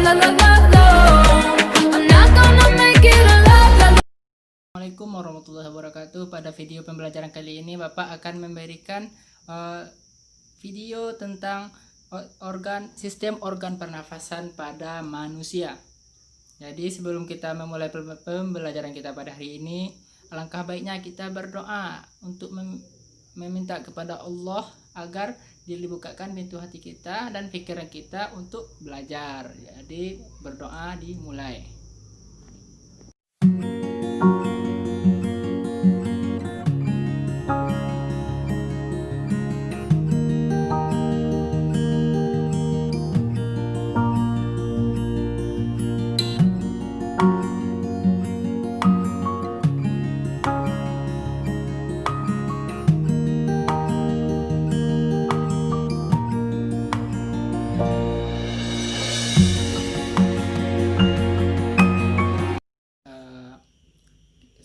Assalamualaikum warahmatullahi wabarakatuh. Pada video pembelajaran kali ini Bapak akan memberikan video tentang sistem organ pernafasan pada manusia. Jadi sebelum kita memulai pembelajaran kita pada hari ini, alangkah baiknya kita berdoa untuk meminta kepada Allah agar dibukakan pintu hati kita dan pikiran kita untuk belajar. Jadi berdoa dimulai.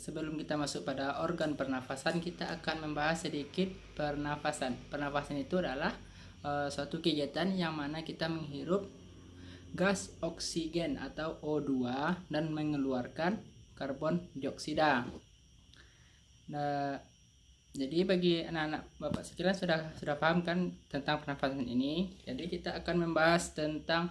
Sebelum kita masuk pada organ pernafasan, kita akan membahas sedikit pernafasan. Pernafasan itu adalah suatu kegiatan yang mana kita menghirup gas oksigen atau O2 dan mengeluarkan karbon dioksida. Nah, jadi bagi anak-anak Bapak sekalian sudah paham kan tentang pernafasan ini. Jadi kita akan membahas tentang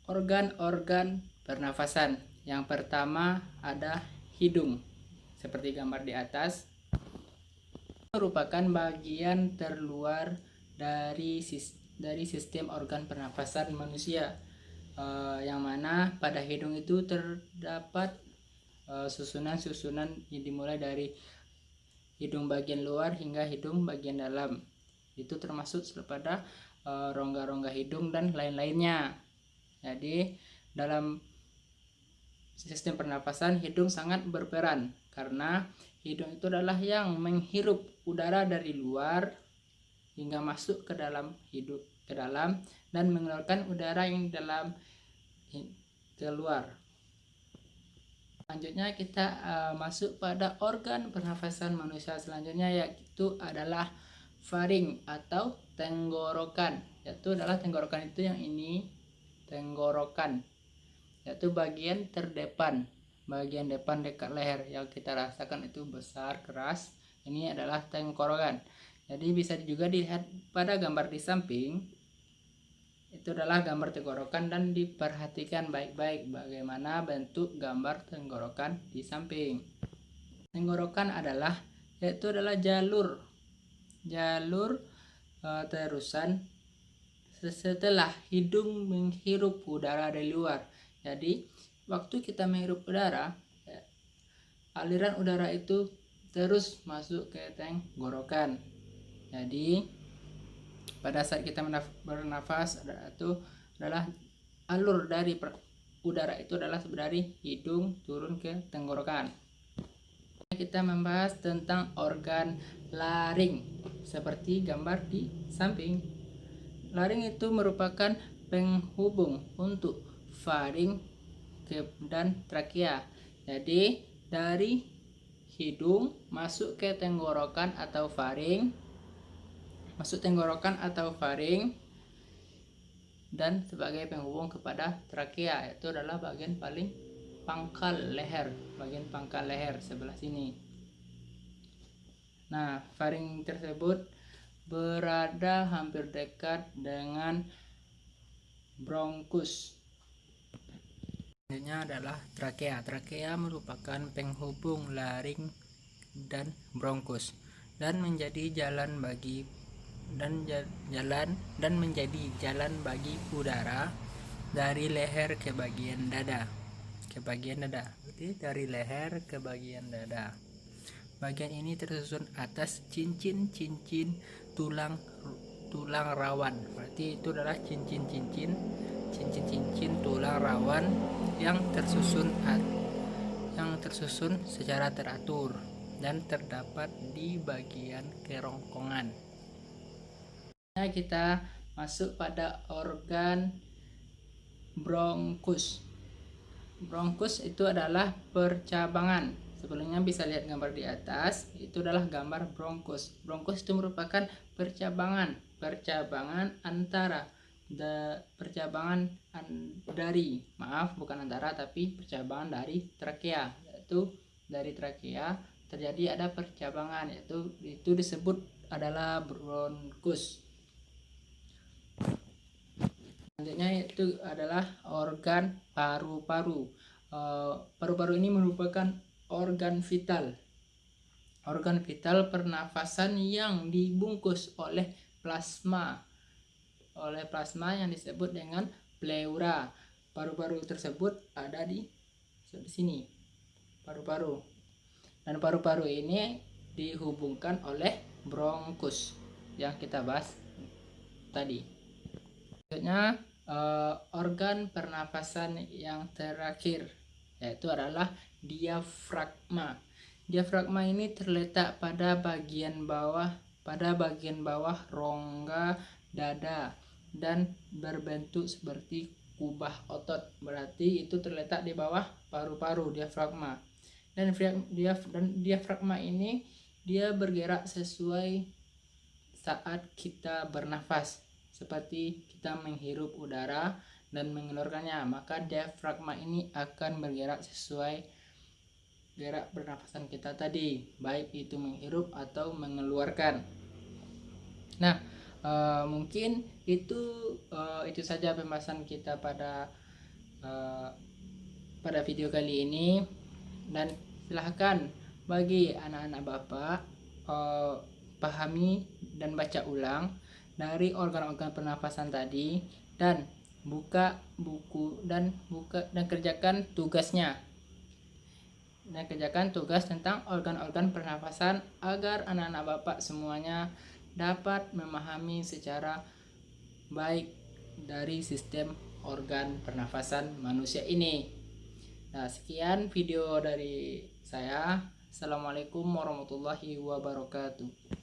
organ-organ pernafasan. Yang pertama ada hidung, seperti gambar di atas, merupakan bagian terluar dari sistem organ pernafasan manusia, yang mana pada hidung itu terdapat susunan-susunan yang dimulai dari hidung bagian luar hingga hidung bagian dalam. Itu termasuk pada rongga-rongga hidung dan lain-lainnya. Jadi dalam sistem pernapasan, hidung sangat berperan karena hidung itu adalah yang menghirup udara dari luar hingga masuk ke dalam dan mengeluarkan udara yang dalam keluar. Selanjutnya kita masuk pada organ pernafasan manusia selanjutnya, yaitu adalah faring atau tenggorokan. Tenggorokan itu yang ini, tenggorokan, yaitu bagian terdepan, bagian depan dekat leher yang kita rasakan itu besar, keras. Ini adalah tenggorokan. Jadi bisa juga dilihat pada gambar di samping. Itu adalah gambar tenggorokan dan diperhatikan baik-baik bagaimana bentuk gambar tenggorokan di samping. Tenggorokan adalah jalur terusan setelah hidung menghirup udara dari luar. Jadi waktu kita menghirup udara, aliran udara itu terus masuk ke tenggorokan. Jadi pada saat kita bernafas itu adalah alur dari udara itu adalah dari hidung turun ke tenggorokan. Kita membahas tentang organ laring seperti gambar di samping. Laring itu merupakan penghubung untuk faring dan trakea. Jadi dari hidung masuk ke tenggorokan atau faring, dan sebagai penghubung kepada trakea, itu adalah bagian paling pangkal leher sebelah sini. Nah, faring tersebut berada hampir dekat dengan bronkus. Selanjutnya adalah trakea. Trakea merupakan penghubung laring dan bronkus dan menjadi jalan bagi udara dari leher ke bagian dada. Jadi dari leher ke bagian dada. Bagian ini tersusun atas cincin-cincin tulang rawan. Berarti itu adalah cincin-cincin tulang rawan yang tersusun secara teratur dan terdapat di bagian kerongkongan. Kita masuk pada organ bronkus. Bronkus itu adalah percabangan. Sebelumnya bisa lihat gambar di atas, itu adalah gambar bronkus. Bronkus itu merupakan percabangan antara percabangan dari, maaf bukan antara tapi percabangan dari trakea, yaitu dari trakea terjadi ada percabangan, yaitu itu disebut adalah bronkus. Selanjutnya itu adalah organ paru-paru. Paru-paru ini merupakan organ vital pernafasan yang dibungkus oleh plasma yang disebut dengan pleura. Paru-paru tersebut ada di sini, paru-paru, dan paru-paru ini dihubungkan oleh bronkus yang kita bahas tadi. Selanjutnya organ pernafasan yang terakhir yaitu adalah diafragma. Diafragma ini terletak pada bagian bawah rongga dada dan berbentuk seperti kubah otot. Berarti itu terletak di bawah paru-paru, diafragma. Dan diafragma ini dia bergerak sesuai saat kita bernafas, seperti kita menghirup udara dan mengeluarkannya, maka diafragma ini akan bergerak sesuai gerak pernafasan kita tadi, baik itu menghirup atau mengeluarkan. Nah, mungkin itu saja pembahasan kita pada video kali ini, dan silahkan bagi anak-anak Bapak pahami dan baca ulang dari organ-organ pernafasan tadi, dan buka buku dan kerjakan tugasnya, dan kerjakan tugas tentang organ-organ pernafasan agar anak-anak Bapak semuanya dapat memahami secara baik dari sistem organ pernafasan manusia ini. Nah, sekian video dari saya. Assalamualaikum warahmatullahi wabarakatuh.